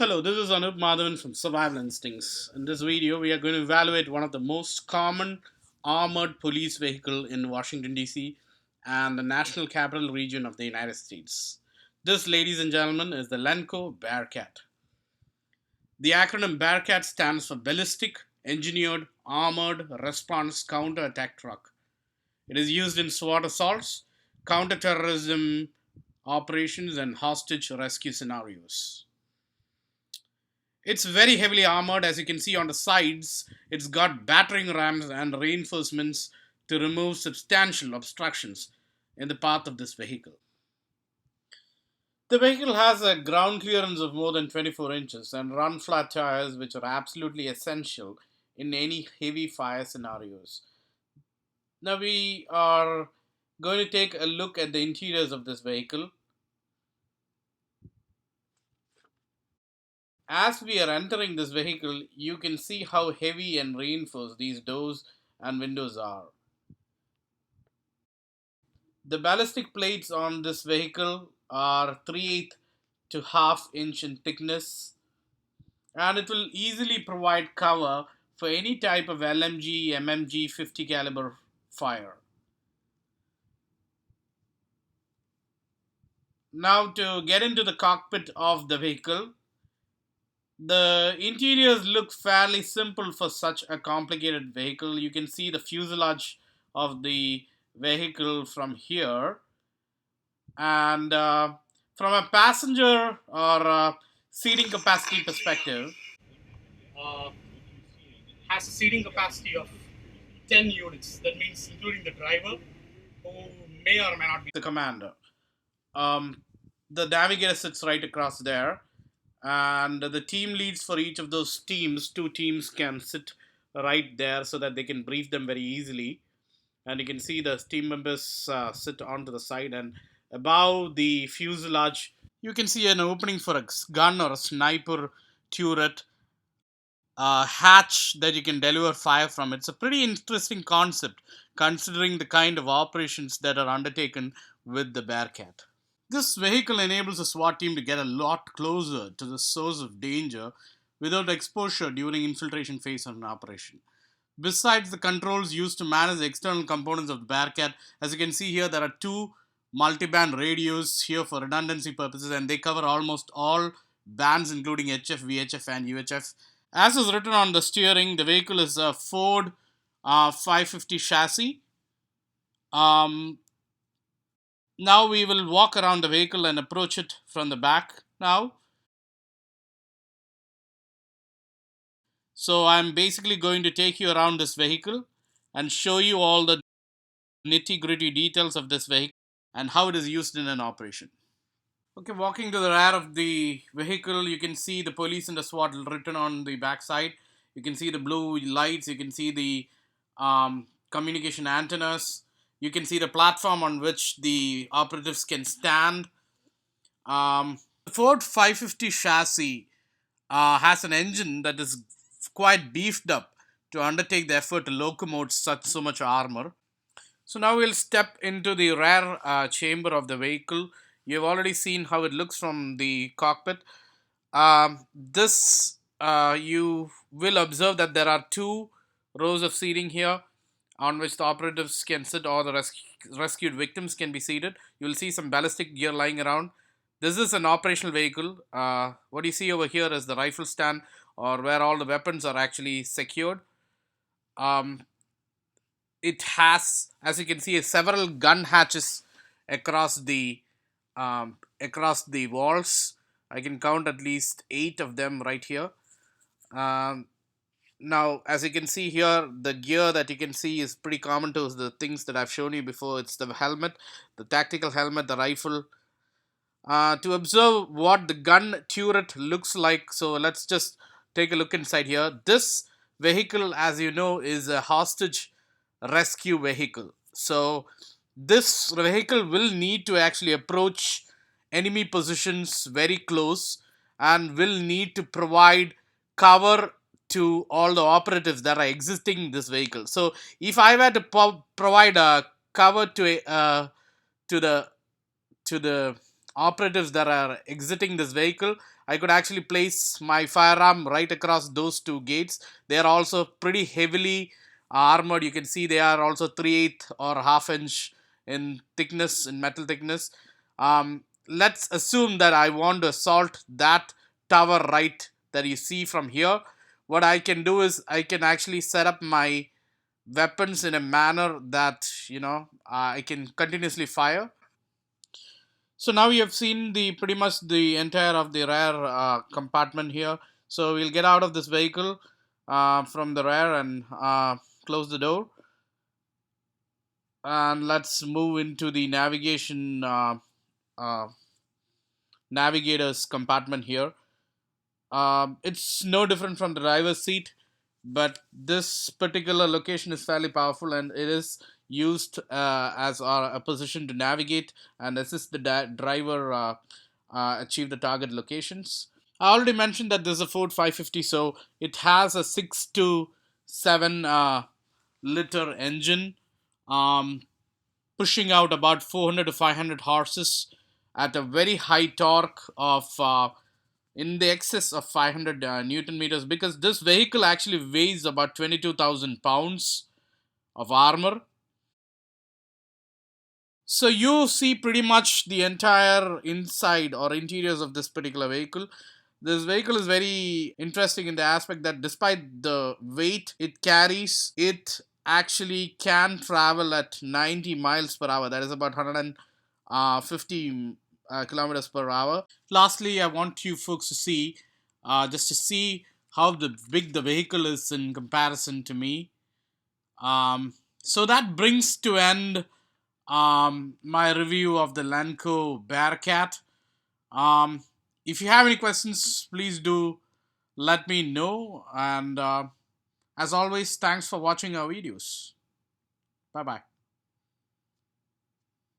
Hello, this is Anup Madhavan from Survival Instincts. In this video, we are going to evaluate one of the most common armored police vehicle in Washington D.C. and the national capital region of the United States. This, ladies and gentlemen, is the Lenco BearCat. The acronym BearCat stands for Ballistic Engineered Armored Response Counter-Attack Truck. It is used in SWAT assaults, counterterrorism operations, and hostage rescue scenarios. It's very heavily armored, as you can see on the sides. It's got battering rams and reinforcements to remove substantial obstructions in the path of this vehicle. The vehicle has a ground clearance of more than 24 inches and run flat tires, which are absolutely essential in any heavy fire scenarios. Now, we are going to take a look at the interiors of this vehicle. As we are entering this vehicle, you can see how heavy and reinforced these doors and windows are. The ballistic plates on this vehicle are 3/8 to half inch in thickness, and it will easily provide cover for any type of LMG, MMG 50 caliber fire. Now, to get into the cockpit of the vehicle, the interiors look fairly simple for such a complicated vehicle. You can see the fuselage of the vehicle from here, and from a passenger or seating capacity perspective, uh, has a seating capacity of 10 units. That means including the driver, who may or may not be the commander. Um, the navigator sits right across there, and the team leads for each of those teams. Two teams can sit right there so that they can brief them very easily. And you can see the team members sit onto the side, and above the fuselage, you can see an opening for a gun or a sniper turret hatch that you can deliver fire from. It's a pretty interesting concept considering the kind of operations that are undertaken with the Bearcat. This vehicle enables a SWAT team to get a lot closer to the source of danger without exposure during infiltration phase of an operation. Besides the controls used to manage the external components of the Bearcat, as you can see here, there are two multi-band radios here for redundancy purposes, and they cover almost all bands including HF, VHF, and UHF. As is written on the steering, the vehicle is a Ford 550 chassis. Um, Now we will walk around the vehicle and approach it from the back now. So I'm basically going to take you around this vehicle and show you all the nitty gritty details of this vehicle and how it is used in an operation. Okay, walking to the rear of the vehicle, you can see the police and the SWAT written on the back side. You can see the blue lights. You can see the communication antennas. You can see the platform on which the operatives can stand. The Ford 550 chassis has an engine that is quite beefed up to undertake the effort to locomote so much armor. So now we'll step into the rear chamber of the vehicle. You've already seen how it looks from the cockpit. This you will observe that there are two rows of seating here on which the operatives can sit, or the rescued victims can be seated. You will see some ballistic gear lying around. This is an operational vehicle. What you see over here is the rifle stand, or where all the weapons are actually secured. Um, it has, as you can see, several gun hatches across the walls. I can count at least 8 of them right here. Um, Now, as you can see here, the gear that you can see is pretty common to the things that I've shown you before. It's the helmet, the tactical helmet, the rifle. To observe what the gun turret looks like, so let's just take a look inside here. This vehicle, as you know, is a hostage rescue vehicle. So this vehicle will need to actually approach enemy positions very close and will need to provide cover to all the operatives that are exiting this vehicle. So if I were to provide a cover to the to the operatives that are exiting this vehicle, I could actually place my firearm right across those two gates. They are also pretty heavily armored. You can see they are also 3/8 or half inch in thickness, in metal thickness. Let's assume that I want to assault that tower right that you see from here. What I can do is I can actually set up my weapons in a manner that I can continuously fire. So now you have seen the pretty much the entire of the rear compartment here. So we'll get out of this vehicle from the rear and close the door, and let's move into the uh, navigator's compartment here. It's no different from the driver's seat, but this particular location is fairly powerful, and it is used as a position to navigate and assist the driver achieve the target locations. I already mentioned that this is a Ford 550, so it has a 6 to 7 liter engine, um, pushing out about 400 to 500 horses at a very high torque of in the excess of 500 newton meters, because this vehicle actually weighs about 22,000 pounds of armor. So you see pretty much the entire inside or interiors of this particular vehicle. This vehicle is very interesting in the aspect that despite the weight it carries, it actually can travel at 90 miles per hour. That is about 150 kilometers per hour. Lastly, I want you folks to see, just to see how big the vehicle is in comparison to me. So that brings to end my review of the Lenco BearCat. Um, if you have any questions, please do let me know. And as always, thanks for watching our videos. Bye bye.